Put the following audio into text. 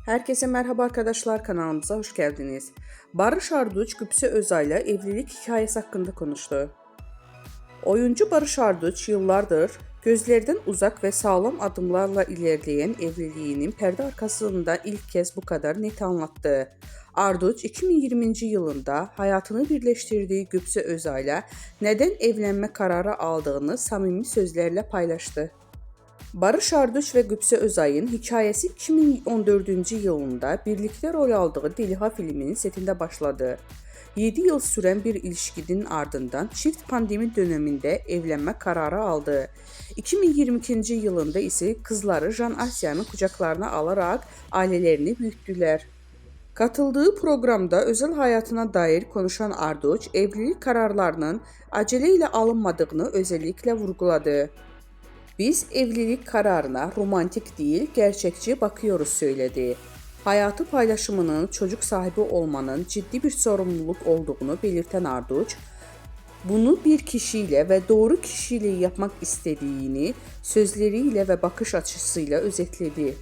Herkese merhaba arkadaşlar, kanalımıza hoş geldiniz. Barış Arduç, Gübse Özay'la evlilik hikayesi hakkında konuştu. Oyuncu Barış Arduç yıllardır gözlerden uzak ve sağlam adımlarla ilerleyen evliliğinin perde arkasında ilk kez bu kadar net anlattı. Arduç 2020 yılında hayatını birleştirdiği Gübse Özay'la neden evlenme kararı aldığını samimi sözlerle paylaştı. Barış Arduç ve Gübse Özay'ın hikayesi 2014 yılında birlikte rol aldığı Deliha filminin setinde başladı. 7 yıl süren bir ilişkinin ardından çift pandemi döneminde evlenme kararı aldı. 2022 yılında ise kızları Jan Asya'nın kucaklarına alarak ailelerini büyüttüler. Katıldığı programda özel hayatına dair konuşan Arduç, evlilik kararlarının aceleyle alınmadığını özellikle vurguladı. Biz evlilik kararına romantik değil, gerçekçi bakıyoruz söyledi. Hayatı paylaşımının çocuk sahibi olmanın ciddi bir sorumluluk olduğunu belirten Arduç, bunu bir kişiyle ve doğru kişiyle yapmak istediğini sözleriyle ve bakış açısıyla özetledi.